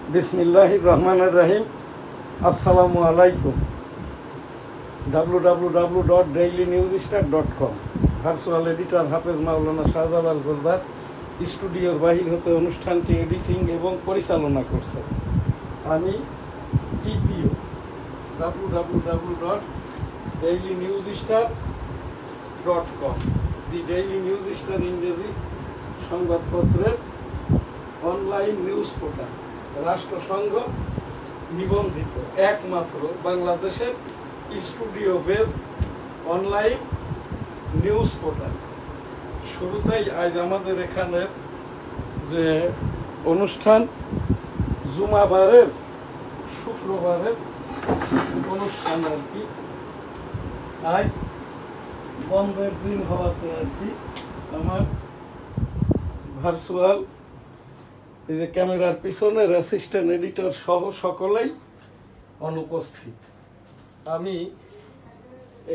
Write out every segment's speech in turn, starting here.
বিসমিল্লাহির রহমানির রহিম। আসসালামু আলাইকুম। www.dailynewsstar.com ভার্চুয়াল এডিটর হাফেজ মাওলানা শাহজালাল গোলদার স্টুডিওর বাহির হতে অনুষ্ঠানটি এডিটিং এবং পরিচালনা করছে আমি ইপিও। www.dailynewsstar.com দি ডেইলি নিউজ স্টার ইংরেজি সংবাদপত্রের অনলাইন নিউজ পোর্টাল, রাষ্ট্রসংঘ নিবন্ধিত একমাত্র বাংলাদেশের studio base online news portal. শুরুতেই আজ আমাদের এখানে যে অনুষ্ঠান, জুমাবারের শুক্রবারের অনুষ্ঠান আর কি, আজ বন্ধের দিন হওয়াতে আর কি আমার ভার্চুয়াল এই যে ক্যামেরার পিছনের অ্যাসিস্ট্যান্ট এডিটর সহ সকলেই অনুপস্থিত। আমি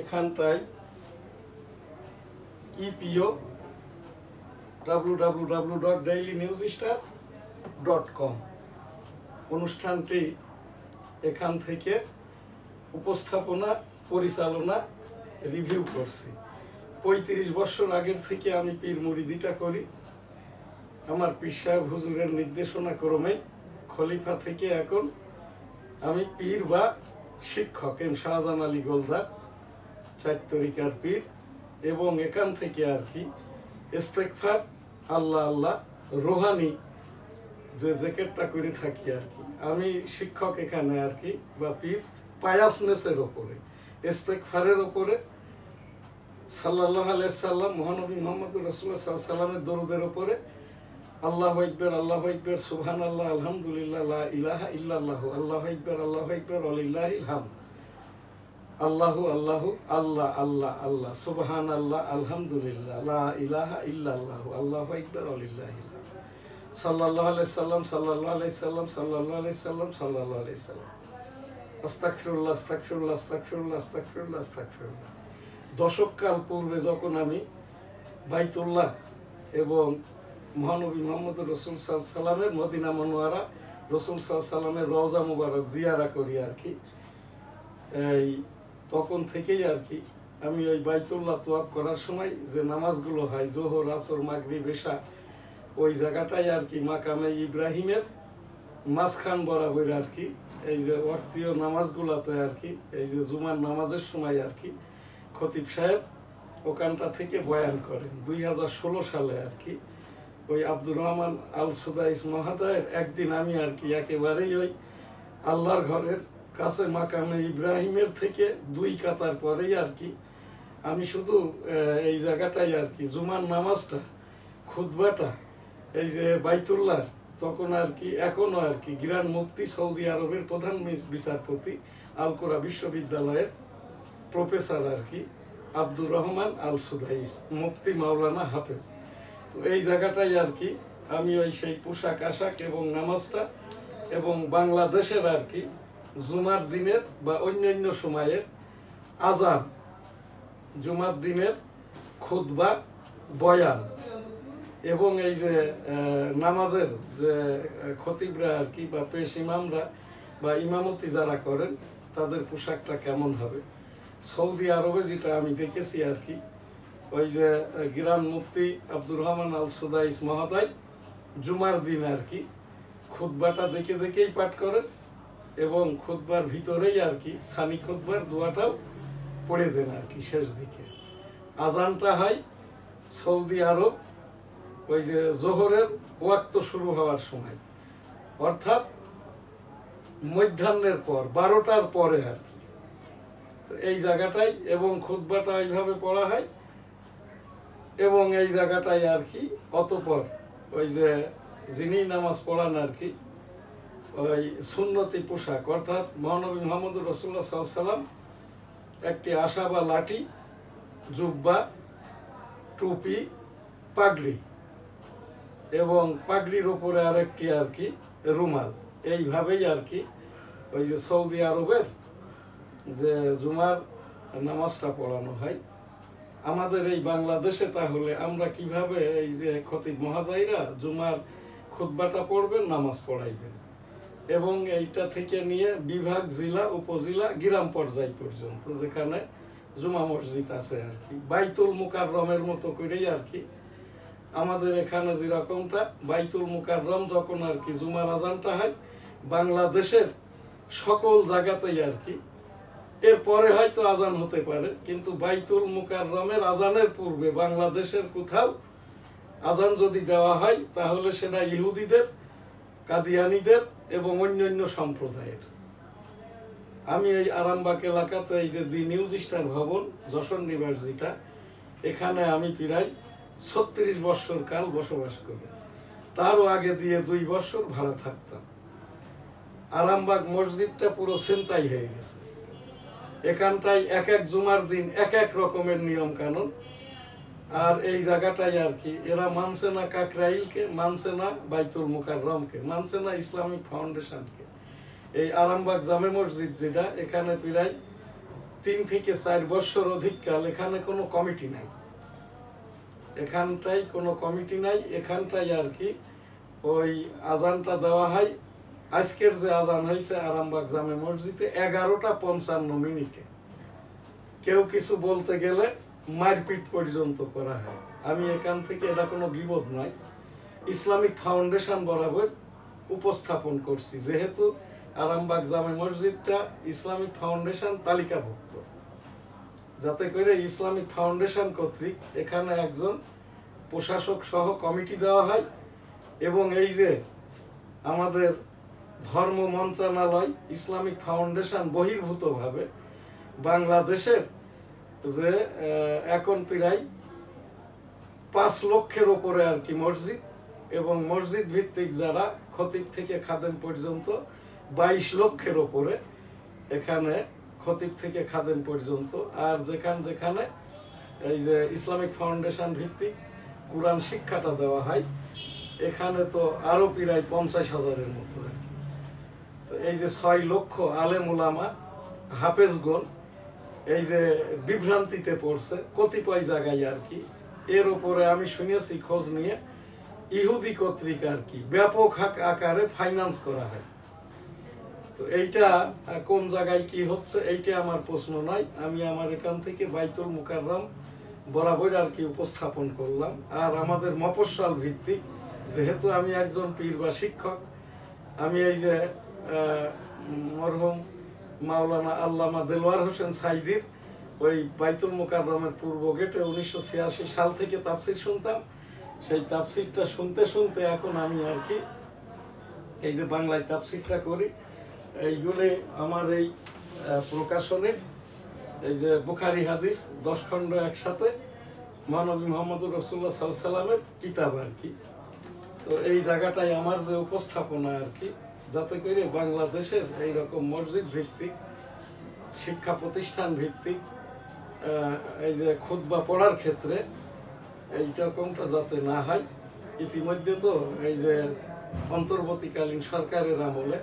এখানটায় ইপিও www.dailynewsstar.com অনুষ্ঠানটি এখান থেকে উপস্থাপনা, পরিচালনা, রিভিউ করছি। 35 বছর আগের থেকে আমি পীর মুরিদিটা করি। আমার পীর সাহেব হুজুরের নির্দেশনা ক্রমে খলিফা থেকে এখন আমি পীর বা শিক্ষক এম শাহজাহান আলী গোলদার 4 তরিকার পীর, এবং এখান থেকে আর কি ইস্তেগফার, আল্লাহ আল্লাহ, রোহানি যে জ্যাকেটটা করে থাকি আর কি। আমি শিক্ষক এখানে আর কি, বা পীর পায়াসনেসের ওপরে, ইস্তেগফারের ওপরে, সাল্লাল্লাহু আলাইহি সাল্লাম মহানবী মুহাম্মদুর রাসূলুল্লাহ সাল্লাল্লাহু আলাইহি সাল্লামের দরুদের ওপরে, আল্লাহু আকবার, সুবহানাল্লাহ, আলহামদুলিল্লাহ, লা ইলাহা ইল্লাল্লাহ, আল্লাহু আকবার ওয়ালিল্লাহিল হামদ, আল্লাহু আল্লাহু, আল্লাহ আল্লাহ আল্লাহ, সুবহানাল্লাহ, আলহামদুলিল্লাহ, লা ইলাহা ইল্লাল্লাহ, আল্লাহু আকবার ওয়ালিল্লাহিল হামদ, সাল্লাল্লাহু আলাইহি সাল্লাম, সাল্লাল্লাহু আলাইহি সাল্লাম, সাল্লাল্লাহু আলাইহি সাল্লাম, সাল্লাল্লাহু আলাইহি সাল্লাম, আস্তাগফিরুল্লাহ, আস্তাগফিরুল্লাহ, আস্তাগফিরুল্লাহ, আস্তাগফিরুল্লাহ, আস্তাগফিরুল্লাহ। দশককাল পূর্বে যখন আমি বাইতুল্লাহ এবং মহানবী মুহাম্মদ রাসূল সাল্লাল্লাহু আলাইহি সাল্লামের মদিনা মনোয়ারা রাসূল সাল্লাল্লাহু আলাইহি সাল্লামের রওজা মুবারক জিয়ারা করি আর কি, এই তখন থেকেই আর কি আমি ওই বাইতুল্লাহ তোয়াফ করার সময় যে নামাজগুলো হয় জোহর, আসর, মাগরিব, এশা, ওই জায়গাটাই আর কি মাকামে ইব্রাহিমের মাঝখান বরাবর আর কি এই যে ওয়াক্তীয় নামাজগুলোতে আর কি, এই যে জুমার নামাজের সময় আর কি খতিব সাহেব ওখানটা থেকে বয়ান করেন 2016 সালে আর কি। ওই আব্দুর রহমান আল সুদাইস মহোদয়ের একদিন আমি আর কি একেবারেই ওই আল্লাহর ঘরের কাছে মাকামে ইব্রাহিমের থেকে 2 কাতার পরেই আর কি আমি শুধু এই জায়গাটাই আর কি জুমার নামাজটা, খুতবাটা এই যে বাইতুল্লাহ, তখন আর কি এখনো আর কি গ্রান্ড মুফতি সৌদি আরবের প্রধান বিচারপতি আল কোরা বিশ্ববিদ্যালয়ের প্রফেসর আর কি আব্দুর রহমান আল সুদাইস, মুফতি মাওলানা হাফেজ। তো এই জায়গাটাই আর কি আমি ওই সেই পোশাক আশাক এবং নামাজটা, এবং বাংলাদেশের আর কি জুমার দিনের বা অন্যান্য সময়ের আজান, জুমার দিনের খুতবা, বয়ান এবং এই যে নামাজের যে খতিবরা আর কি বা পেশ ইমামরা বা ইমামতি যারা করেন তাদের পোশাকটা কেমন হবে। সৌদি আরবে যেটা আমি দেখেছি আর কি, ওই যে গ্রান্ড মুফতি আব্দুর রহমান আল সুদাইস মহোদয় জুমার দিন আর কি খুতবাটা দেখে দেখেই পাঠ করেন, এবং খুতবার ভিতরেই আর কি সানি খুতবার দোয়াটাও পড়ে দেন আর কি শেষ দিকে। আজানটা হয় সৌদি আরব ওই যে জোহরের ওয়াক্ত শুরু হওয়ার সময়, অর্থাৎ মধ্যাহ্নের পর 12টার পরে আর কি। তো এই জায়গাটাই, এবং খুতবাটা এইভাবে পড়া হয়, এবং এই জায়গাটাই আর কি অতঃপর ওই যে যিনি নামাজ পড়ান আর কি ওই সুন্নতি পোশাক, অর্থাৎ মহানবী মুহাম্মদুর রাসূলুল্লাহ সাল্লাল্লাহু আলাইহি সাল্লাম একটি আশা বা লাঠি, জুব্বা, টুপি, পাগড়ি, এবং পাগড়ির ওপরে আরেকটি আর কি রুমাল, এইভাবেই আর কি ওই যে সৌদি আরবের যে জুমার নামাজটা পড়ানো হয়। আমাদের এই বাংলাদেশে তাহলে আমরা কিভাবে এই যে খতিব মহাজাইরা জুমার খুতবাটা পড়বেন, নামাজ পড়াইবেন, এবং এইটা থেকে নিয়ে বিভাগ, জেলা, উপজেলা, গ্রাম পর্যায় পর্যন্ত যেখানে জুমা মসজিদ আছে আর কি, বাইতুল মুকাররমের মতো করেই আর কি আমাদের এখানে যেরকমটা বাইতুল মুকাররম যখন আর কি জুমার আজানটা হয় বাংলাদেশের সকল জায়গাতেই আর কি, এরপরে হয়তো আজান হতে পারে, কিন্তু বাইতুল মুকাররমের আজানের পূর্বে বাংলাদেশের কোথাও আজান যদি দেওয়া হয় তাহলে সেটা ইহুদিদের, কাদিয়ানীদের এবং অন্যান্য সম্প্রদায়ের। আমি এই আরামবাগ এলাকাতে এই যে দি নিউজ স্টার ভবন যশোর নিবাস যেটা, এখানে আমি প্রায় 36 বৎসর কাল বসবাস করি। তারও আগে দিয়ে 2 বছর ভাড়া থাকতাম। আরামবাগ মসজিদটা পুরো ছিনতাই হয়ে গেছে। এখানটায় এক এক জুমার দিন এক এক রকমের নিয়ম কানুন। আর এই জায়গাটাই আর কি এরা মানছে না কাকরাইলকে, মানছে না বাইতুল মুকাররমকে, মানছে না ইসলামিক ফাউন্ডেশনকে। এই আরামবাগ জামে মসজিদ যেটা, এখানে প্রায় 3 থেকে 4 বছর অধিককাল এখানে কোনো কমিটি নাই, এখানটাই কোনো কমিটি নাই। এখানটাই আর কি ওই আজানটা দেওয়া হয়। আজকের যে আজান হয়েছে আরামবাগ জামে মসজিদে 11:55 কেউ কিছু বলতে গেলে মারপিট পর্যন্ত করা হয়। আমি এখান থেকে, এটা কোনো গীবত নয়, ইসলামিক ফাউন্ডেশন বরাবর উপস্থাপন করছি, যেহেতু আরামবাগ জামে মসজিদটা ইসলামিক ফাউন্ডেশন তালিকাভুক্ত, যাতে করে ইসলামিক ফাউন্ডেশন কর্তৃক এখানে একজন প্রশাসক সহ কমিটি দেওয়া হয়। এবং এই যে আমাদের ধর্ম মন্ত্রণালয় ইসলামিক ফাউন্ডেশন বহির্ভূতভাবে বাংলাদেশের যে এখন প্রায় 5 লক্ষের ওপরে আর কি মসজিদ, এবং মসজিদ ভিত্তিক যারা খতিব থেকে খাদেম পর্যন্ত 22 লক্ষের ওপরে এখানে খতিব থেকে খাদেম পর্যন্ত। আর যেখানে এই যে ইসলামিক ফাউন্ডেশন ভিত্তিক কোরআন শিক্ষাটা দেওয়া হয়, এখানে তো আরো প্রায় 50,000-এর মতো আর কি। তো এই যে 6 লক্ষ আলেম উলামা হাফেজগণ এই যে বিভ্রান্তিতে পড়ছে কতিপয় জায়গায় আর কি, এর উপরে আমি শুনেছি খোঁজ নিয়ে ইহুদি কর্তৃক আর কি ব্যাপক আকারে ফাইন্যান্স করা হয়। তো এইটা কোন জায়গায় কি হচ্ছে এইটা আমার প্রশ্ন নয়, আমি আমার এখান থেকে বাইতুল মুকাররম বরাবর আর কি উপস্থাপন করলাম। আর আমাদের মফস্বল ভিত্তিক, যেহেতু আমি একজন পীর বা শিক্ষক, আমি এই যে মরহুম মাওলানা আল্লামা দেলোয়ার হোসেন সাইদির ওই বাইতুল মুকাররমের পূর্ব গেটে 1986 সাল থেকে তাফসির শুনতাম। সেই তাফসিরটা শুনতে শুনতে এখন আমি আর কি এই যে বাংলায় তাফসিরটা করি। এইগুলি আমার এই প্রকাশনের এই যে বুখারী হাদিস 10 খণ্ড একসাথে মহানবী মুহাম্মদুর রাসূলুল্লাহ সাল্লাল্লাহু আলাইহি ওয়াসাল্লামের কিতাব আর কি। তো এই জায়গাটায় আমার যে উপস্থাপনা আর কি, যাতে করে বাংলাদেশের এইরকম মসজিদ ভিত্তিক, শিক্ষা প্রতিষ্ঠান ভিত্তিক এই যে খুতবা পড়ার ক্ষেত্রে এইরকমটা যাতে না হয়। ইতিমধ্যে তো এই যে অন্তর্বর্তীকালীন সরকারের আমলে,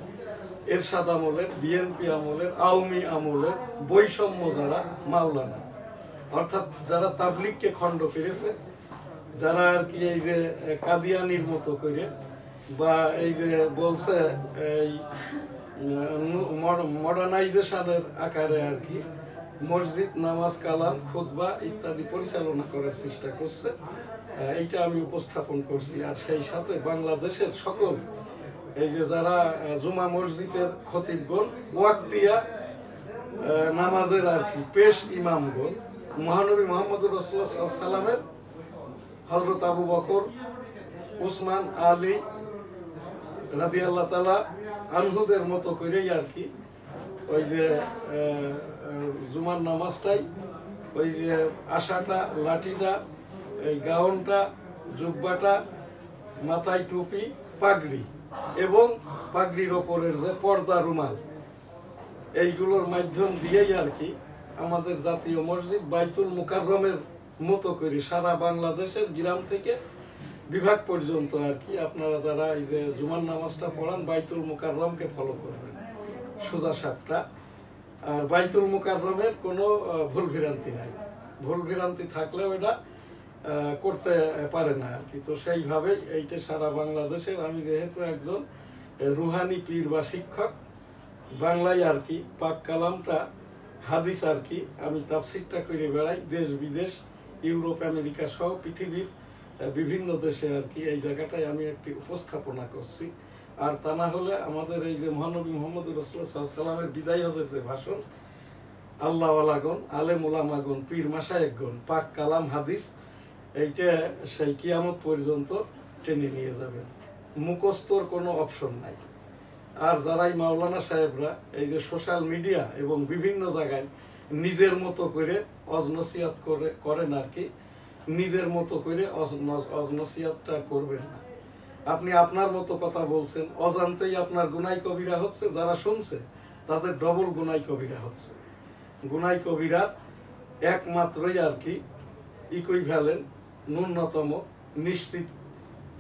এরশাদ আমলের, বিএনপি আমলের, আওয়ামী আমলের বৈষম্য যারা মাওলানা, অর্থাৎ যারা তাবলিগকে খণ্ড করেছে, যারা আর কি এই যে কাদিয়ানির মতো করে, বা এই যে বলছে এই মডার্নাইজেশনের আকারে আর কি মসজিদ, নামাজ, কালাম, খুতবা ইত্যাদি পরিচালনা করার চেষ্টা করছে, এইটা আমি উপস্থাপন করছি। আর সেই সাথে বাংলাদেশের সকল এই যে যারা জুমা মসজিদের খতিবগণ, ওয়াক্তিয়া নামাজের আর কি পেশ ইমামগণ, মহানবী মুহাম্মদুর রাসূলুল্লাহ সাল্লাল্লাহু আলাইহি ওয়াসাল্লামের হযরত আবু বকর, উসমান, আলী রাদিয়াল্লাহু তাআলা আনহুদের মতো করেই আর কি ওই যে জুমার নামাজটাই, ওই যে আশাটা, লাঠিটা, এই গাউনটা, জুব্বাটা, মাথায় টুপি, পাগড়ি এবং পাগড়ির ওপরের যে পর্দা, রুমাল, এইগুলোর মাধ্যম দিয়েই আর কি আমাদের জাতীয় মসজিদ বাইতুল মুকাররমের মতো করে সারা বাংলাদেশের গ্রাম থেকে বিভাগ পর্যন্ত আর কি আপনারা যারা এই যে জুমার নামাজটা পড়ান বাইতুল মুকাররমকে ফলো করবেন, সোজা সাপটা। আর বাইতুল মুকাররমের কোনো ভুল ভ্রান্তি নাই, ভুল ভ্রান্তি থাকলেও এটা করতে পারে না আর কি। তো সেইভাবেই এইটা সারা বাংলাদেশের, আমি যেহেতু একজন রুহানি পীর বা শিক্ষক। বাংলায় আর কি পাক কালামটা হাদিস আর কি আমি তাফসিরটা করে বেড়াই দেশ বিদেশ, ইউরোপ আমেরিকা সহ পৃথিবীর বিভিন্ন দেশে আর কি এই জায়গাটায় আমি একটি উপস্থাপনা করছি। আর তা না হলে আমাদের এই যে মহানবী মোহাম্মদ রাসূলুল্লাহ সাল্লাল্লাহু আলাইহি ওয়াসাল্লামের বিদায় হজের যে ভাষণ, আল্লাহ ওয়ালাগণ, আলেম ওলামাগণ, পীর মাশায়েখগণ পাক কালাম হাদিস এইটা সেই কিয়ামত পর্যন্ত টেনে নিয়ে যাবেন, মুখস্থর কোনো অপশন নাই। আর যারাই মাওলানা সাহেবরা এই যে সোশ্যাল মিডিয়া এবং বিভিন্ন জায়গায় নিজের মতো করে অজনসিয়াত করেন আর কি, নিজের মতো করে অজনসিয়াতটা করবেন না। আপনি আপনার মতো কথা বলছেন, অজান্তেই আপনার গুনাই কবিরা হচ্ছে, যারা শুনছে তাদের ডবল গুনাই কবিরা হচ্ছে। গুনাই কবিরার একমাত্রই আর কি ইকুইভ্যালেন্ট, ন্যূনতম নিশ্চিত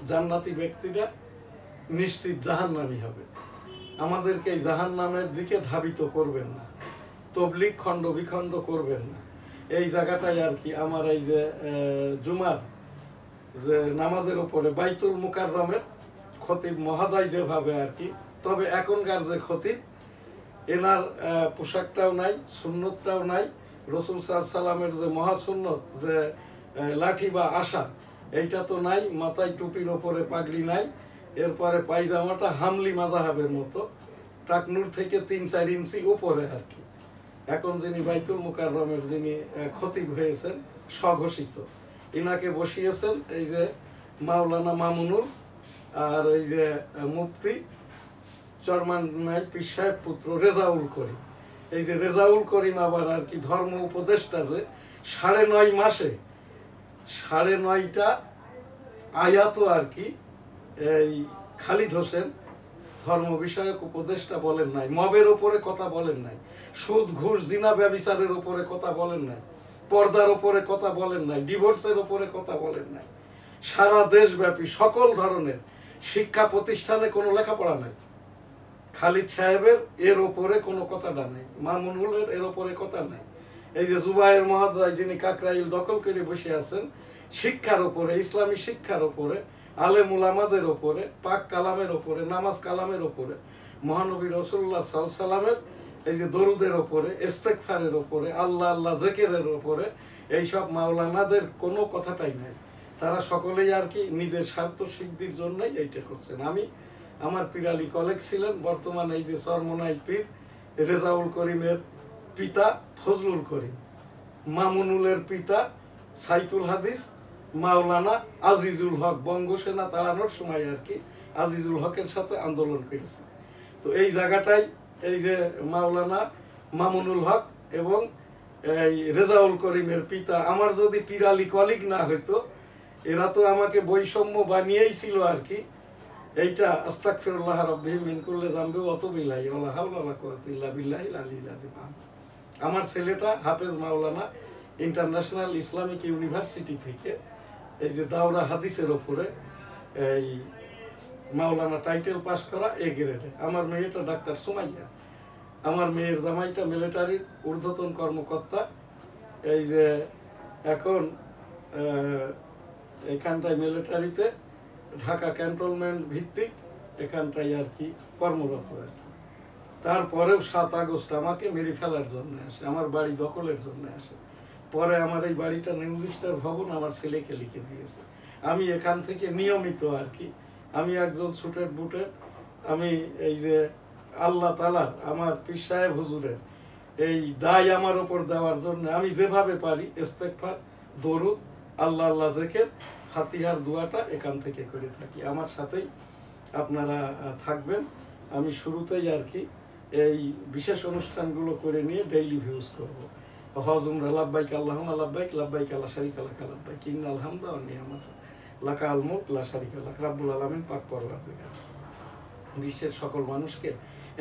জান্নাতি ব্যক্তিরা নিশ্চিত জাহান্নামী হবে। আমাদেরকে এই জাহান্নামের দিকে ধাবিত করবেন না, তবলিগ খণ্ড বিখণ্ড করবেন না। এই জায়গাটাই আর কি আমার এই যে জুমার যে নামাজের উপরে বাইতুল মুকাররমের খতিব মহাদয় যেভাবে আর কি, তবে এখনকার যে খতিব এনার পোশাকটাও নাই, সুন্নতটাও নাই। রাসূল সাল্লাল্লাহু আলাইহি সাল্লামের যে মহাসুন্নত যে লাঠি বা আশা, এইটা তো নাই। মাথায় টুপির ওপরে পাগড়ি নাই। এরপরে পায়জামাটা হামলি মাযহাবের মতো টাকনুর থেকে ৩-৪ ইঞ্চি উপরে আর কি। এখন যিনি বাইতুল মুকাররমের যিনি খতিব হয়েছেন স্বঘোষিত, ইনাকে বসিয়েছেন এই যে মাওলানা মামুনুল আর এই যে মুফতি চরমানাই পীর সাহেব পুত্র রেজাউল করিম। এই যে রেজাউল করিম আবার আর কি ধর্ম উপদেষ্টা যে ৯.৫ মাসে ৯.৫টা আয়াত আর কি এই খালিদ হোসেন ধর্ম বিষয়ক উপদেষ্টা বলেন নাই, মবের ওপরে কথা বলেন নাই, সুদ ঘুষ জিনা ব্যভিচারের উপরে কথা বলেন নাই, পর্দার উপরে কথা বলেন নাই, ডিভোর্সের উপরে কথা বলেন নাই। সারা দেশব্যাপী সকল ধরনের শিক্ষা প্রতিষ্ঠানে কোনো লেখাপড়া নাই। খালিদ সাহেবের এর ওপরে কোনো কথাটা নাই, মামুনুলের এর ওপরে কথা নাই। এই যে জুবায়ের মহাদয় যিনি কাকরাইল দখল করে বসে আছেন, শিক্ষার উপরে, ইসলামী শিক্ষার উপরে, আলেম উলামাদের ওপরে, পাক কালামের ওপরে, নামাজ কালামের ওপরে, মহানবী রাসূলুল্লাহ সাল্লাল্লাহু আলাইহি সাল্লামের এই যে দরুদের ওপরে, ইস্তেগফারের ওপরে, আল্লাহ আল্লাহ জিকিরের ওপরে, এইসব মাওলানাদের কোনো কথাটাই নাই। তারা সকলেই আর কি নিজের স্বার্থ সিদ্ধির জন্যই এইটা করছেন। আমি আমার পীরালি কলেজ ছিলেন, বর্তমানে এই যে চরমনাই পীর রেজাউল করিমের পিতা ফজলুল করিম, মামুনুলের পিতা সাইকুল হাদিস মাওলানা আজিজুল হক, বঙ্গসেনা তাড়ানোর সময় আর কি আজিজুল হকের সাথে আন্দোলন করেছে। তো এই জায়গাটাই এই যে মাওলানা মামুনুল হক এবং এই রেজাউল করিমের পিতা, আমার যদি পীরালি কলিগ না হইতো, এরা তো আমাকে বৈষম্য বানিয়েই ছিল আর কি। এইটা আস্তাগফিরুল্লাহ রাব্বি মিন কুল্লি যামবি ওয়া তুবু ইলাইহি ওয়া লা হাওলা ওয়া লা কুওয়াতা ইল্লা বিল্লাহিল আলিয়্যিল আযীম। আমার ছেলেটা হাফেজ মাওলানা ইন্টারন্যাশনাল ইসলামিক ইউনিভার্সিটি থেকে এই যে দাওরা হাদিসের ওপরে এই মাওলানা টাইটেল পাস করা এ গ্রেডে। আমার মেয়েটা ডাক্তার সুমাইয়া, আমার মেয়ের জামাইটা মিলিটারির ঊর্ধ্বতন কর্মকর্তা। এই যে এখন এখানটায় মিলিটারিতে ঢাকা ক্যান্টনমেন্ট ভিত্তিক এখানটায় আর কি কর্মরত আর কি। তারপরেও ৭ আগস্ট আমাকে মেরে ফেলার জন্য আসে, আমার বাড়ি দখলের জন্য আসে। পরে আমার এই বাড়িটা নিউজ স্টার ভবন আমার ছেলেকে লিখে দিয়েছে। আমি এখান থেকে নিয়মিত আর কি, আমি একজন ছুটের বুটের, আমি এই যে আল্লাহ তাআলা আমার পীর সাহেব হুজুরের এই দায় আমার ওপর দেওয়ার জন্য আমি যেভাবে পারি ইস্তেগফার, দরুদ, আল্লাহ আল্লাহ জিকির, ফাতিহার দোয়াটা এখান থেকে করে থাকি। আমার সাথেই আপনারা থাকবেন। আমি শুরুতেই আর কি এই বিশেষ অনুষ্ঠানগুলো করে নিয়ে ডেইলি ভিউজ করব। হজ উমরা লাব্বাইক আল্লাহুম্মা লাব্বাইক, লাব্বাইক লা শারীকা লাক লাব্বাইক, ইন্নাল হামদা ওয়ান নি'মাতা লাকাল মুলক লা শারীকা লাক। রব্বুল আলামিন পাক পরওয়ারদিগার বিশ্বের সকল মানুষকে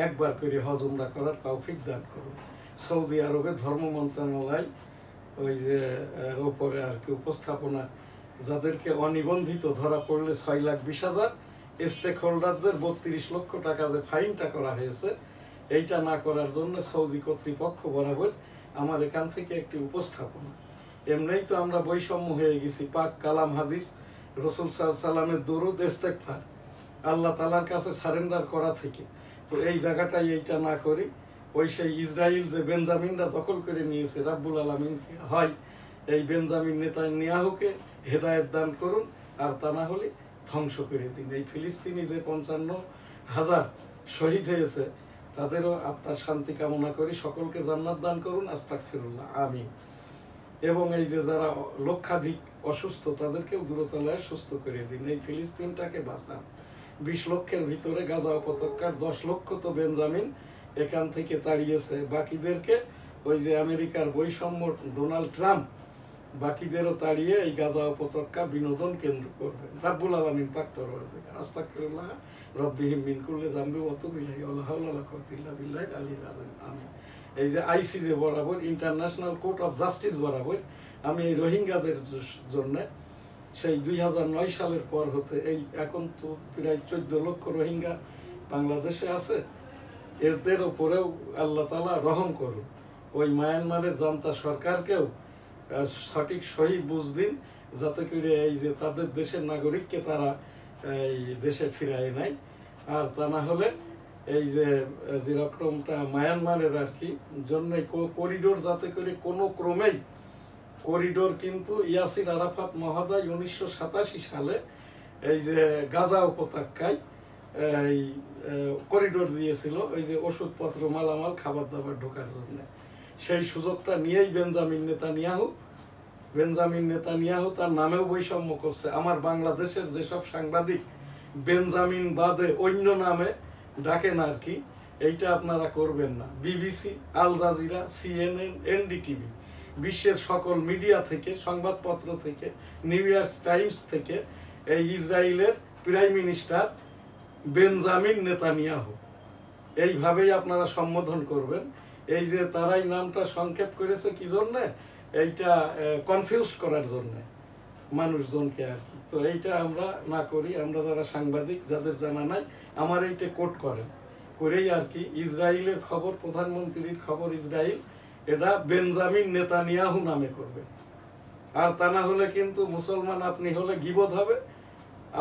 একবার করে হজ উমরা করার তৌফিক দান করুন। সৌদি আরবে ধর্ম মন্ত্রণালয় ওই যে ওপরে আর কি উপস্থাপনা, যাদেরকে অনিবন্ধিত ধরা পড়লে ৬,২০,০০০, স্টেক হোল্ডারদের ৩২ লক্ষ টাকা যে ফাইনটা করা হয়েছে, এইটা না করার জন্য সৌদি কর্তৃপক্ষ বরাবর আমার এখান থেকে একটি উপস্থাপনা। এমনিই তো আমরা বৈষম্য হয়ে গেছি, পাক কালাম হাদিস, রাসূল সাল্লাল্লাহু আলাইহি সাল্লামের দরুদ, ইস্তেগফার, আল্লাহ তালার কাছে সারেন্ডার করা থেকে। তো এই জায়গাটাই এইটা না করি, ওই সেই ইসরায়েল যে বেঞ্জামিনরা দখল করে নিয়েছে, রাব্বুল আলামিনকে হয় এই বেঞ্জামিন নেতানিয়াহুকে হেদায়েত দান করুন, আর তা না হলে ধ্বংস করে দিন। এই ফিলিস্তিনি যে 55,000 শহীদ হয়েছে তাদেরও আত্মার শান্তি কামনা করি, সকলকে জান্নাত দান করুন, আস্তাগফিরুল্লাহ, আমিন। এবং এই যে যারা লক্ষাধিক অসুস্থ তাদেরকেও দ্রুতলয়ে সুস্থ করে দিন, এই ফিলিস্তিনটাকে বাঁচান। 20 লক্ষের ভিতরে গাজা উপত্যকার 10 লক্ষ তো বেঞ্জামিন এখান থেকে তাড়িয়েছে, বাকিদেরকে ওই যে আমেরিকার বৈষম্য ডোনাল্ড ট্রাম্প বাকিদেরও তাড়িয়ে এই গাজা উপত্যকা বিনোদন কেন্দ্র করবেন। রাব্বুল আলামিন পাক পরওয়ারদিগার, আস্তাগফিরুল্লাহ রব্বিহিম মিন কুল্লি যামবি ওয়া তুবু ইলাইহি ওয়া লা হাওলা ওয়া লা কুওয়াতা ইল্লা বিল্লাহিল আলিয়্যিল আযীম, আমিন। এই যে আইসিজে বরাবর, ইন্টারন্যাশনাল কোর্ট অফ জাস্টিস বরাবর আমি এই রোহিঙ্গাদের জন্য সেই 2009 সালের পর হতে এই এখন তো প্রায় 14 লক্ষ রোহিঙ্গা বাংলাদেশে আছে, এদের ওপরেও আল্লাহ তাআলা রহম করুন। ওই মায়ানমারের জনতা সরকারকেও সঠিক সহি বুঝ দিন, যাতে করে এই যে তাদের দেশের নাগরিককে তারা এই দেশে ফিরায় নেয়। আর তা না হলে এই যে যেরকমটা মায়ানমারের আর কি জন্য করিডোর যাতে করে কোনো ক্রমেই, করিডোর কিন্তু ইয়াসির আরাফাত মহোদয় 1987 সালে এই যে গাজা উপত্যকায় এই করিডোর দিয়েছিল ওই যে ওষুধপত্র, মালামাল, খাবার দাবার ঢোকার জন্য। সেই সুযোগটা নিয়েই বেঞ্জামিন নেতানিয়াহু তার নামেও বৈষম্য করছে। আমার বাংলাদেশের যেসব সাংবাদিক বেঞ্জামিন বাদে অন্য নামে ডাকেন আর কি, এইটা আপনারা করবেন না। BBC, Al Jazeera, CNN, NDTV, বিশ্বের সকল মিডিয়া থেকে, সংবাদপত্র থেকে, নিউ ইয়র্ক টাইমস থেকে এই ইসরায়েলের প্রাইম মিনিস্টার বেঞ্জামিন নেতানিয়াহু এইভাবেই আপনারা সম্বোধন করবেন। এই যে তারাই নামটা সংক্ষেপ করেছে কি জন্যে, এইটা কনফিউজ করার জন্য মানুষজনকে আর কি। তো এইটা আমরা না করি, আমরা যারা সাংবাদিক যাদের জানা নাই আমার এইটা কোট করেই আর কি ইসরায়েলের খবর, প্রধানমন্ত্রীর খবর ইসরায়েল, এটা বেঞ্জামিন নেতানিয়াহু নামে করবে। আর তা না হলে কিন্তু মুসলমান আপনি হলে গীবত হবে,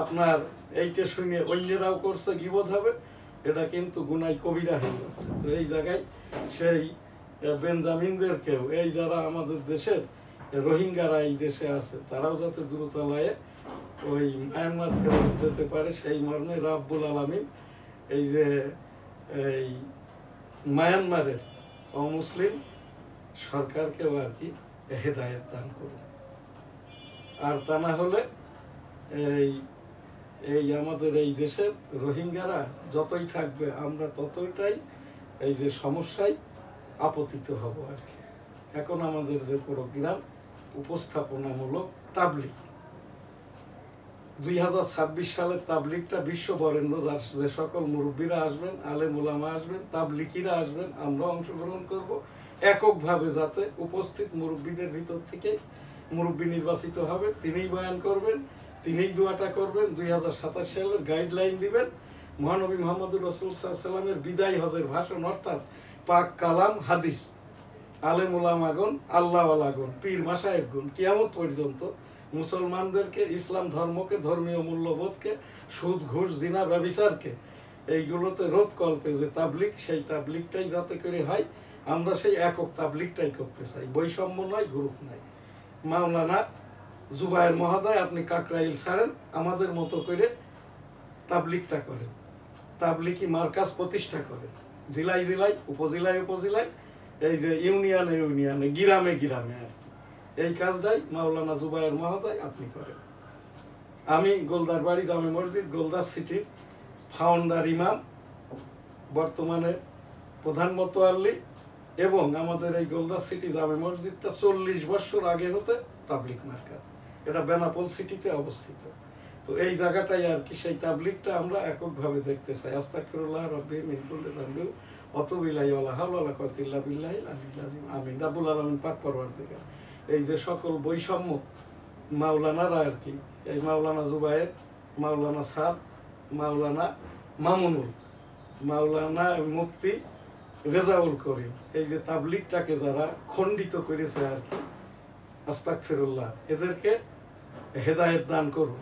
আপনার এইটা শুনে অন্যরাও করছে গীবত হবে, এটা কিন্তু গুনাহ কবিরা হয়ে যাচ্ছে। তো এই জায়গায় সেই বেঞ্জামিনদেরকেও, এই যারা আমাদের দেশের রোহিঙ্গারা এই দেশে আছে তারাও যাতে দ্রুতলয়ে ওই মায়ানমার ফেরত যেতে পারে, সেই মর্মে রাব্বুল আলামিন এই যে এই মায়ানমারের অমুসলিম সরকারকেও আর কি হেদায়েত দান করুন। আর তা না হলে এই আমাদের এই দেশের রোহিঙ্গারা যতই থাকবে আমরা ততটাই এই যে সমস্যায় আপতিত হব আর কি। এখন আমাদের যে প্রোগ্রাম উপস্থাপনামূলক তাবলিগ, 2026 সালের তাবলিগটা বিশ্ববরেণ্য, যার যে সকল মুরব্বীরা আসবেন, আলেম ওলামা আসবেন, তাবলিগীরা আসবেন, আমরা অংশগ্রহণ করব এককভাবে, যাতে উপস্থিত মুরব্বীদের ভিতর থেকে মুরব্বী নির্বাচিত হবে, তিনিই বয়ান করবেন, তিনিই দোয়াটা করবেন, 2027 সালের গাইডলাইন দিবেন, মহানবী মুহাম্মদুর রাসূল সাল্লাল্লাহু আলাইহি ওয়াসাল্লামের বিদায় হজের ভাষণ অর্থাৎ পাক কালাম হাদিস, আলেম ওলামাগণ, আল্লাহওয়ালাগণ, পীর মাশায়েখগণ কিয়ামত পর্যন্ত মুসলমানদেরকে, ইসলাম ধর্মকে, ধর্মীয় মূল্যবোধকে, সুদ ঘুষ জিনা ব্যভিচারকে এইগুলোতে রোধ কল্পে যে তাবলিগ, সেই তাবলিগটাই যাতে করে হয়, আমরা সেই একক তাবলিগটাই করতে চাই, বৈষম্য নয়, গ্রুপ নয়। মাওলানা জুবায়ের মহোদয় আপনি কাকরাইল ছাড়েন, আমাদের মতো করে তাবলিগটা করেন, তাবলিগি মার্কাজ প্রতিষ্ঠা করেন, জেলায় জেলায়, উপজেলায়, এই যে ইউনিয়নে, গ্রামে আর এই কাজটাই মাওলানা জুবায়ের মহোদয় আপনি করেন। আমি গোলদার বাড়ি জামে মসজিদ, গোলদার সিটির ফাউন্ডার ইমাম, বর্তমানে প্রধান মোতোয়াল্লি, এবং আমাদের এই গোলদার সিটি জামে মসজিদটা 40 বছর আগে হতে তাবলিগ মার্কাজ, এটা বেনাপোল সিটিতে অবস্থিত। তো এই জায়গাটাই আর কি, সেই তাবলিগটা আমরা এককভাবে দেখতে চাই। আস্তাগফিরুল্লাহ রব্বিহিম মিন কুল্লি যামবিন ওয়া তুবু ইলাইহি ওয়া লা হাওলা ওয়া লা কুওয়াতা ইল্লা বিল্লাহিল আলিয়্যিল আযীম, আমিন। রাব্বুল আলামিন পাক পরওয়ারদিগার এই যে সকল বৈষম্য মাওলানারা আর কি, এই মাওলানা জুবায়ের, মাওলানা সাদ, মাওলানা মামুনুল, মাওলানা মুফতি রেজাউল করিম, এই যে তাবলিগটাকে যারা খণ্ডিত করেছে আর কি, আস্তাগফিরুল্লাহ, এদেরকে হেদায়েত দান করুন।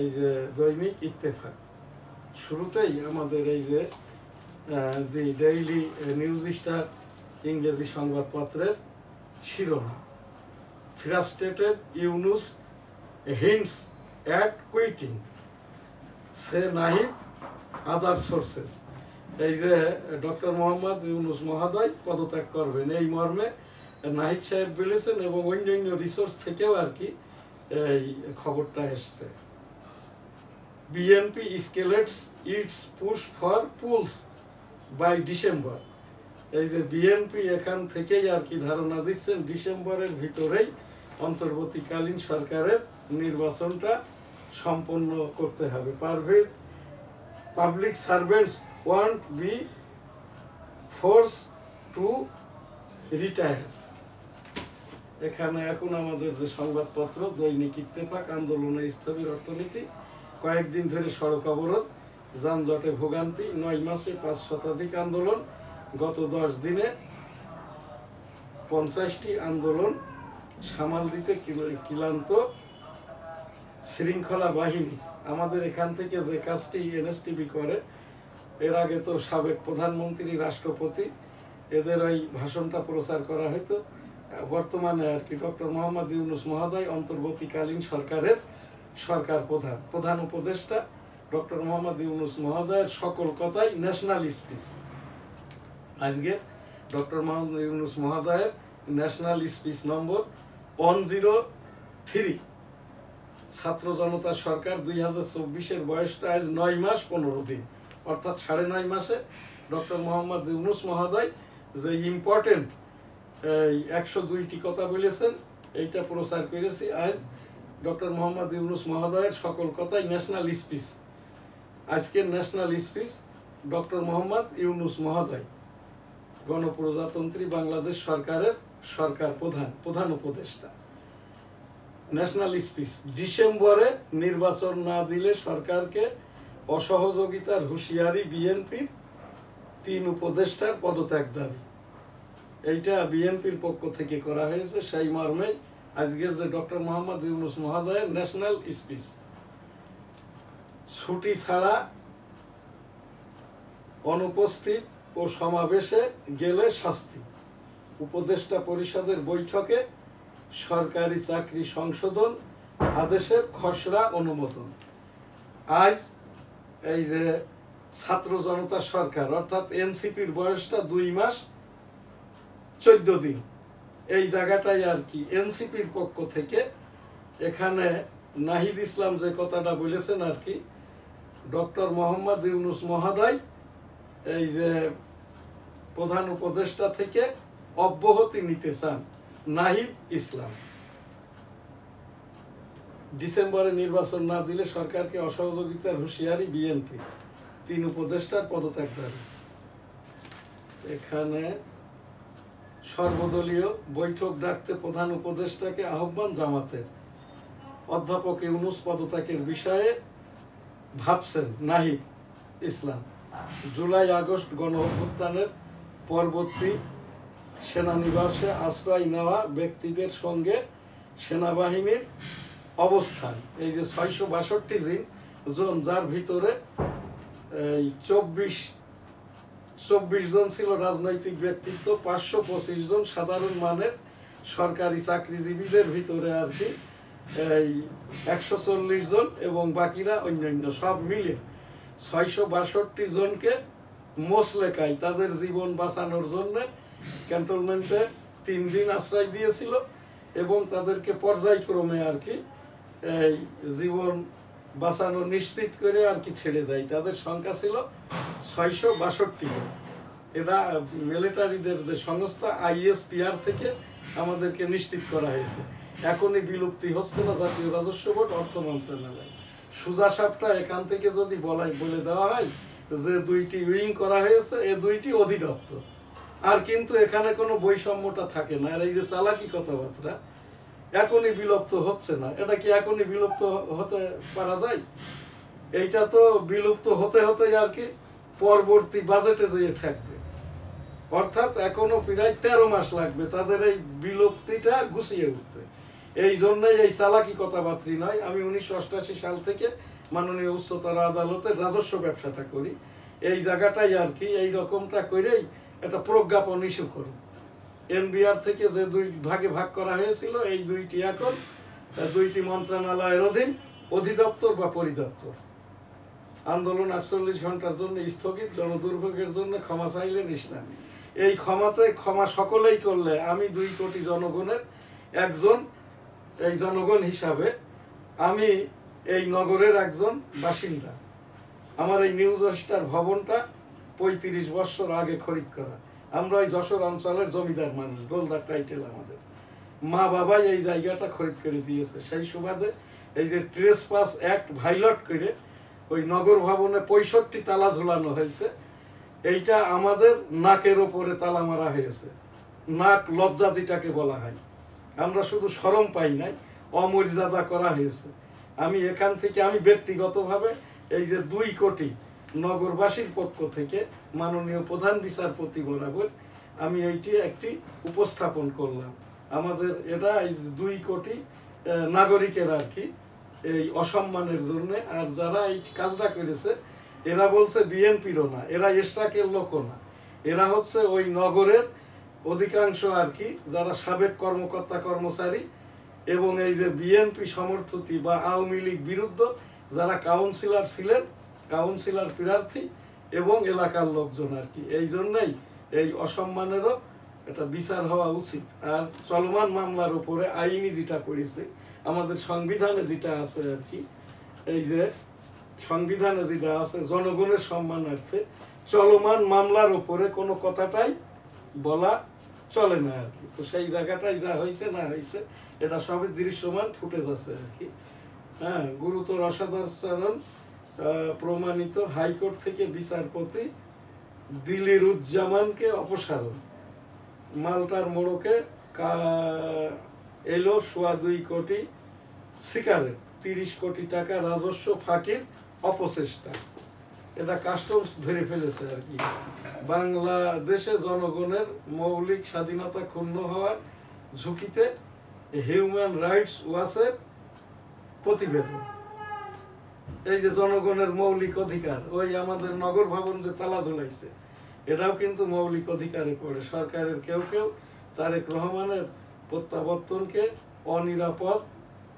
এই যে দৈনিক ইত্তেফাক। শুরুতেই আমাদের এই যে দি ডেইলি নিউজ স্টার ইংরেজি সংবাদপত্রের শিরোনাম, frustrated Yunus hints at quitting, say Nahid other sources. এই যে ডক্টর মোহাম্মদ ইউনুস মহোদয় পদত্যাগ করবেন এই মর্মে নাহিদ সাহেব বলেছেন, এবং অন্যান্য রিসোর্স থেকেও আর কি এই খবরটা এসছে। BNP escalates its push for polls by December. এই যে বিএনপি এখান থেকেই আর কি ধারণা দিচ্ছেন ডিসেম্বরের ভিতরেই অন্তর্বর্তীকালীন সরকারের নির্বাচনটা সম্পন্ন করতে হবে। Public servants want B force to retire. এখানে এখন আমাদের যে সংবাদপত্র দৈনিক ইত্তেফাক, আন্দোলনে স্থবির অর্থনীতি, কয়েকদিন ধরে সড়ক অবরোধ, যানজটে ভোগান্তি, 9 মাসে 5 শতাধিক আন্দোলন, গত 10 দিনে 50টি আন্দোলন সামাল দিতে ক্লান্ত শৃঙ্খলা বাহিনী। আমাদের এখান থেকে যে কাজটি এনএসটিভি করে, এর আগে তো সাবেক প্রধানমন্ত্রী, রাষ্ট্রপতি, এদের ওই ভাষণটা প্রচার করা হতো। বর্তমানে আর কি ডক্টর মোহাম্মদ ইউনুস মহোদয় অন্তর্বর্তীকালীন সরকারের সরকার প্রধান উপদেষ্টা ডক্টর মোহাম্মদ ইউনুস মহোদয়ের সকল কথাই ন্যাশনাল স্পিচ। আজকে ডক্টর মোহাম্মদ ইউনুস মহোদয়ের ন্যাশনাল স্পিচ নম্বর 103। ছাত্র জনতা সরকার 2024-এর বয়সটা আজ 9 মাস 15 দিন, অর্থাৎ 9.5 মাসে ডক্টর মোহাম্মদ ইউনুস মহোদয় যে ইম্পর্টেন্ট 102টি কথা বলেছেন, এইটা প্রচার করেছি। আজ ডক্টর মোহাম্মদ ইউনুস মহোদয়ের সকল কথাই ন্যাশনাল স্পিচ। আজকের national speech doctor Mohammad Yunus মহোদয়, গণপ্রজাতন্ত্রী বাংলাদেশ সরকারের প্রধান উপদেষ্টা। ন্যাশনাল স্পিচ, ডিসেম্বরে নির্বাচন না দিলে সরকারকে অসহযোগিতার হুঁশিয়ারি বিএনপির, 3 উপদেষ্টার পদত্যাগ দাবি। এইটা বিএনপির পক্ষ থেকে করা হয়েছে। সেই মর্মে আজকের যে ডক্টর মোহাম্মদ ইউনুস মহোদয়ের ন্যাশনাল স্পিচ। ছুটি ছাড়া অনুপস্থিত ও সমাবেশে গেলে শাস্তি। উপদেষ্টা পরিষদের বৈঠকে সরকারি চাকরি সংশোধন আদেশের খসড়া অনুমোদন। আজ এই যে ছাত্র জনতা সরকার অর্থাৎ এনসিপির বয়সটা 2 মাস 14 দিন, এই জায়গাটাই আর কি এনসিপির পক্ষ থেকে এখানে নাহিদ ইসলাম যে কথাটা বলেছেন আর কি, ডক্টর মোহাম্মদ ইউনুস মহোদয় এই যে প্রধান উপদেষ্টা থেকে অব্যাহতি নিতে চান। নাহিদ ইসলাম, ডিসেম্বরে নির্বাচন না দিলে সরকারকে অসহযোগিতার হুঁশিয়ারি বিএনপি, 3 উপদেষ্টার পদত্যাগ দাবি। এখানে সর্বদলীয় বৈঠক ডাকতে প্রধান উপদেষ্টাকে আহ্বান জামাতের। অধ্যাপক ইউনুস পদত্যাগের বিষয়ে ভাবছেন নাহিদ ইসলাম। জুলাই আগস্ট গণ অভ্যুত্থানের পরবর্তী সেনানিবাসে আশ্রয় নেওয়া ব্যক্তিদের সঙ্গে সেনাবাহিনীর অবস্থান। এই যে 662 জন, যার ভিতরে এই 24 জন ছিল রাজনৈতিক ব্যক্তিত্ব, 525 জন সাধারণ মানের সরকারি চাকরিজীবীদের ভিতরে আর কি এই 140 জন, এবং বাকিরা অন্যান্য, সব মিলে 662 জনকে মোসলেকায় তাদের জীবন বাঁচানোর জন্য ক্যান্টনমেন্টে 3 দিন আশ্রয় দিয়েছিল, এবং তাদেরকে পর্যায়ক্রমে আর কি এই জীবন বাঁচানো নিশ্চিত করে আর কি ছেড়ে দেয়। তাদের সংখ্যা ছিল 662 জন। এরা মিলিটারিদের যে সংস্থা ISPR থেকে আমাদেরকে নিশ্চিত করা হয়েছে। এখনই বিলুপ্তি হচ্ছে না জাতীয় রাজস্ব বোর্ড, অর্থ মন্ত্রণালয়। সোজা সাপটা এখান থেকে যদি বলে দেওয়া হয় যে 2টি উইং করা হয়েছে, এই 2টি অধিদপ্তর, আর কিন্তু এখানে কোনো বৈষম্যটা থাকে না। আর এই যে চালাকি কথাবার্তা, এখনই বিলুপ্ত হচ্ছে না, এটা কি এখনই বিলুপ্ত হতে পারা যায়? এইটা তো বিলুপ্ত হতে হতে আর কি পরবর্তী বাজেটে যেয়ে ঠেকবে, অর্থাৎ এখনো প্রায় 13 মাস লাগবে তাদের এই বিলুপ্তিটা গুছিয়ে উঠতে। এই জন্যই এই চালাকি কথাবার্তি নয়। আমি 1988 সাল থেকে মাননীয় উচ্চতর আদালতে রাজস্ব ব্যবসাটা করি। এই জায়গাটাই আর কি এই রকমটা করেই একটা প্রজ্ঞাপন ইস্যু করি। এনবিআর থেকে যে দুই ভাগে ভাগ করা হয়েছিল, এই দুইটি এখন দুইটি মন্ত্রণালয়ের অধীন অধিদপ্তর বা পরিদপ্তর। আন্দোলন 48 ঘন্টার জন্য স্থগিত, জনদুর্ভোগের জন্য ক্ষমা চাইলেন ইসলাম। এই ক্ষমা সকলেই করলে আমি 2 কোটি জনগণের একজন, এই জনগণ হিসাবে আমি এই নগরের একজন বাসিন্দা। আমার এই নিউজ স্টার ভবনটা 35 বছর আগে খরিদ করা। আমরা ওই যশোর অঞ্চলের জমিদার মানুষ, গোলদার টাইটেল আমাদের। মা বাবাই এই জায়গাটা খরিদ করে দিয়েছে। সেই সুবাদে এই যে ট্রেসপাস অ্যাক্ট ভাইলট করে ওই নগর ভবনে 65 তালা ঝুলানো হয়েছে। এইটা আমাদের নাকের ওপরে তালা মারা হয়েছে। নাক লজ্জা যেটাকে বলা হয়, আমরা শুধু শরম পাই নাই, অমর্যাদা করা হয়েছে। আমি এখান থেকে আমি ব্যক্তিগতভাবে এই যে 2 কোটি নগরবাসীর পক্ষ থেকে মাননীয় প্রধান বিচারপতি বরাবর আমি এইটি একটি উপস্থাপন করলাম। আমাদের এটা এই 2 কোটি নাগরিকের আর কি এই অসম্মানের জন্য। আর যারা এই কাজটা করেছে এরা বলছে বিএনপিরও না, এরা এসরাকের লোকও না, এরা হচ্ছে ওই নগরের অধিকাংশ আর কি যারা সাবেক কর্মকর্তা কর্মচারী এবং এই যে বিএনপি সমর্থিত বা আওয়ামী লীগ বিরুদ্ধ যারা কাউন্সিলর ছিলেন, কাউন্সিলর প্রার্থী এবং এলাকার লোকজন আর কি। এই জন্যই এই অসম্মানেরও একটা বিচার হওয়া উচিত। আর চলমান মামলার উপরে আইনি যেটা করেছে, আমাদের সংবিধানে যেটা আছে আর কি, এই যে সংবিধানে যেটা আছে জনগণের সম্মানার্থে চলমান মামলার উপরে কোনো কথাটাই বলা চলে না আর কি। তো সেই জায়গাটাই যা হয়েছে না হয়েছে এটা সবই দৃশ্যমান ফুটেজ আছে আর কি। হ্যাঁ, গুরুতর অসদাচরণ প্রমাণিত, হাইকোর্ট থেকে বিচারপতি দিলিরুজ্জামানকে অপসারণ, মাল্টার মোড়কে এলো 2.25 কোটি সিগারেট, 30 কোটি টাকা রাজস্ব ফাঁকির অপচেষ্টা। এটা কাস্টমস ধরে ফেলেছে আর কি। বাংলাদেশে জনগণের মৌলিক স্বাধীনতা ক্ষুণ্ণ হওয়ার ঝুঁকিতে হিউম্যান রাইটস ওয়াচের প্রতিবেদন। এই যে জনগণের মৌলিক অধিকার, ওই আমাদের নগর ভবন যে তালা ঝুলাইছে এটাও কিন্তু মৌলিক অধিকারে পড়ে। সরকারের কেউ কেউ তারেক রহমানের প্রত্যাবর্তনকে অনিরাপদ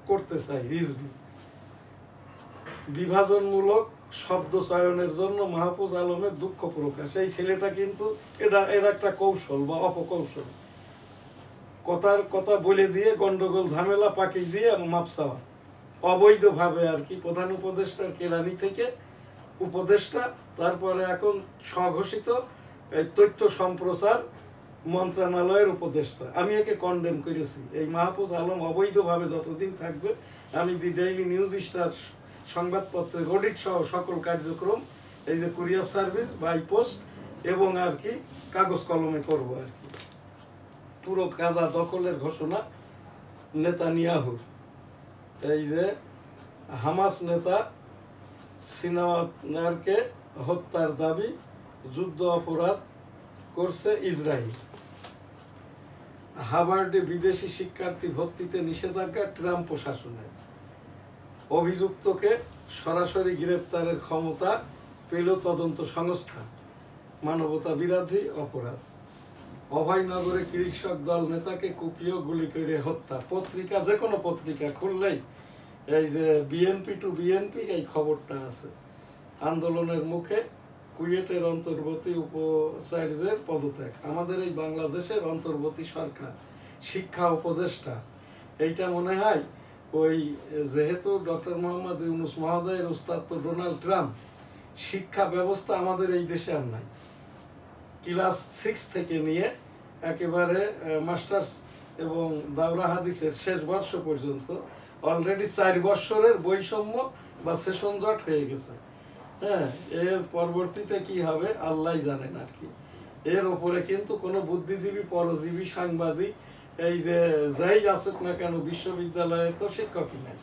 করতে চায়। রিজভি বিভাজনমূলক শব্দ চয়নের জন্য মাহফুজ আলমের দুঃখ প্রকাশ। এই ছেলেটা কিন্তু এর একটা কৌশল বা অপকৌশল, কথা বলে দিয়ে গন্ডগোল ঝামেলা পাকি দিয়ে মাপ চাওয়া অবৈধভাবে আর কি। প্রধান উপদেষ্টার কেরানি থেকে উপদেষ্টা, তারপরে এখন স্বঘোষিত এই তথ্য সম্প্রচার মন্ত্রণালয়ের উপদেষ্টা। আমি একে কন্ডেম করেছি। এই মাহফুজ আলম অবৈধভাবে যতদিন থাকবে আমি দি ডেইলি নিউজ স্টার সংবাদপত্রের অডিট সহ সকল কার্যক্রম এই যে কুরিয়ার সার্ভিস বাই পোস্ট এবং আর কি কাগজ কলমে করব আর কি। পুরো গাজা দখলের ঘোষণা নেতানিয়াহুর। এই যে হামাস নেতা সিনাওয়ারকে হত্যার দাবি, যুদ্ধ অপরাধ করছে ইসরায়েল। হার্ভার্ডে বিদেশি শিক্ষার্থী ভর্তিতে নিষেধাজ্ঞা ট্রাম্প প্রশাসনের। অভিযুক্তকে সরাসরি গ্রেপ্তারের ক্ষমতা পেল তদন্ত সংস্থা। মানবতা বিরোধী অপরাধ। অভয়নগরে কৃষক দল নেতাকে কুপিয়ে গুলি করে হত্যা। পত্রিকা, যে কোনো পত্রিকা খুললেই এই যে বিএনপি টু বিএনপি এই খবরটা আছে। আন্দোলনের মুখে কুয়েটের অন্তর্বর্তী উপাচার্যের পদত্যাগ। আমাদের এই বাংলাদেশের অন্তর্বর্তী সরকার শিক্ষা উপদেষ্টা, এইটা মনে হয় ওই যেহেতু ডক্টর মোহাম্মদ ইউনূস মহোদয়ের উস্তাদ তো ডোনাল্ড ট্রাম্প, শিক্ষা ব্যবস্থা আমাদের এই দেশে আর নাই। ক্লাস 6 থেকে নিয়ে একেবারে মাস্টার্স এবং দাওরা হাদিসের শেষ বর্ষ পর্যন্ত অলরেডি 4 বছরের বৈষম্য বা সেশন জট হয়ে গেছে। হ্যাঁ, এর পরবর্তীতে কি হবে আল্লাহ জানেন আর কি। এর ওপরে কিন্তু কোনো বুদ্ধিজীবী, পরজীবী, সাংবাদিক এই যে যাই আসুক না কেন, বিশ্ববিদ্যালয়ে তো শিক্ষকই নাই,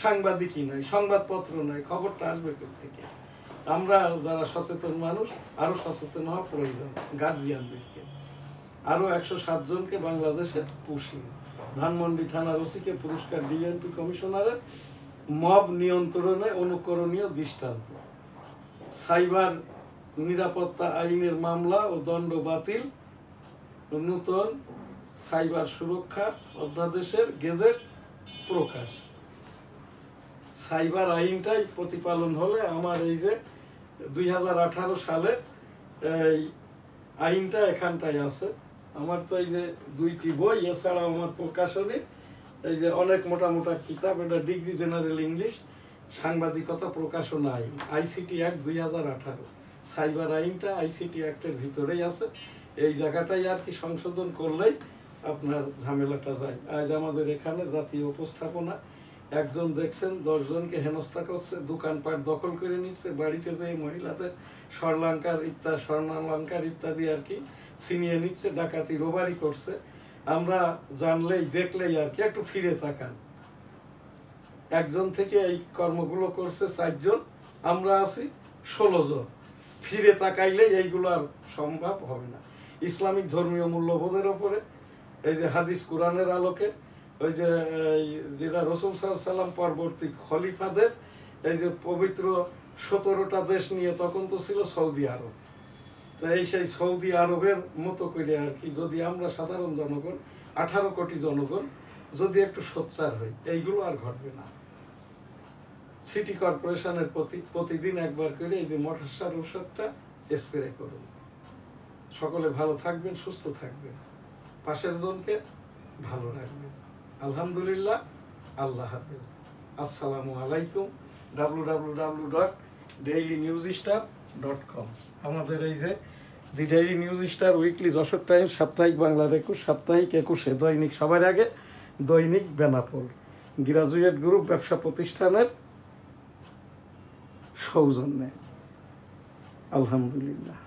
সাংবাদিকই নাই, সংবাদপত্র নাই, খবরটা আসবে থেকে। আমরা যারা সচেতন মানুষ আরো সচেতন হওয়া প্রয়োজন। গার্জিয়ানদেরকে আরো 107 জনকে বাংলাদেশে পুষি ধানমন্ডি থানার ওসিকে পুরস্কার ডিএনপি কমিশনারের মব নিয়ন্ত্রণে অনুকরণীয় দৃষ্টান্ত। সাইবার নিরাপত্তা আইনের মামলা ও দণ্ড বাতিল, নূতন সাইবার সুরক্ষা অধ্যাদেশের গেজেট প্রকাশ। সাইবার আইনটাই প্রতিপালন হলে আমার এই যে 2018 সালে এই আইনটা এখানটায় আছে। আমার তো এই যে 2টি বই, এছাড়াও আমার প্রকাশনী এই যে অনেক মোটা মোটা কিতাব। এটা ডিগ্রি জেনারেল ইংলিশ সাংবাদিকতা প্রকাশনা আইন, আইসিটি অ্যাক্ট 2018। সাইবার আইনটা আইসিটি অ্যাক্টের ভিতরেই আছে। এই জায়গাটাই আর কি সংশোধন করলেই আপনার ঝামেলাটা যায়। আজ আমাদের এখানে জাতীয় উপস্থাপনা, একজন দেখছেন 10 জনকে হেনস্থা করছে, দোকানপাট দখল করে নিচ্ছে, বাড়িতে যেয়ে মহিলাদের স্বর্ণালঙ্কার ইত্যাদি আর কি ছিনিয়ে নিচ্ছে, ডাকাতি রোবারি করছে। আমরা জানলেই দেখলেই আর কি একটু ফিরে তাকান। একজন থেকে এই কর্মগুলো করছে 4 জন, আমরা আছি 16 জন। ফিরে তাকাইলেই এইগুলো আর সম্ভব হবে না। ইসলামিক ধর্মীয় মূল্যবোধের ওপরে এই যে হাদিস কোরআনের আলোকে ওই যে যেটা রাসূল সাল্লাল্লাহু আলাইহি ওয়াসাল্লাম পরবর্তী খলিফাদের এই যে পবিত্র 17টা দেশ নিয়ে, তখন তো ছিল সৌদি আরব। তো সেই সৌদি আরবের মতো করে আর কি যদি আমরা সাধারণ জনগণ 18 কোটি জনগণ যদি একটু সোচ্চার হই, এইগুলো আর ঘটবে না। সিটি কর্পোরেশনের প্রতিদিন একবার করে এই যে মশার ওষুধটা স্প্রে করুন। সকলে ভালো থাকবেন, সুস্থ থাকবেন, পাশের জনকে ভালো রাখবেন। আলহামদুলিল্লাহ, আল্লাহ হাফেজ, আসসালামু আলাইকুম। www.dailynewsstar.com। আমাদের এই যে the Daily News Star Weekly Jessore Times, সাপ্তাহিক বাংলার 21, সাপ্তাহিক 21, দৈনিক সবার আগে, দৈনিক বেনাপোল গ্রাজুয়েট গ্রুপ ব্যবসা প্রতিষ্ঠানের সৌজন্যে। আলহামদুলিল্লাহ।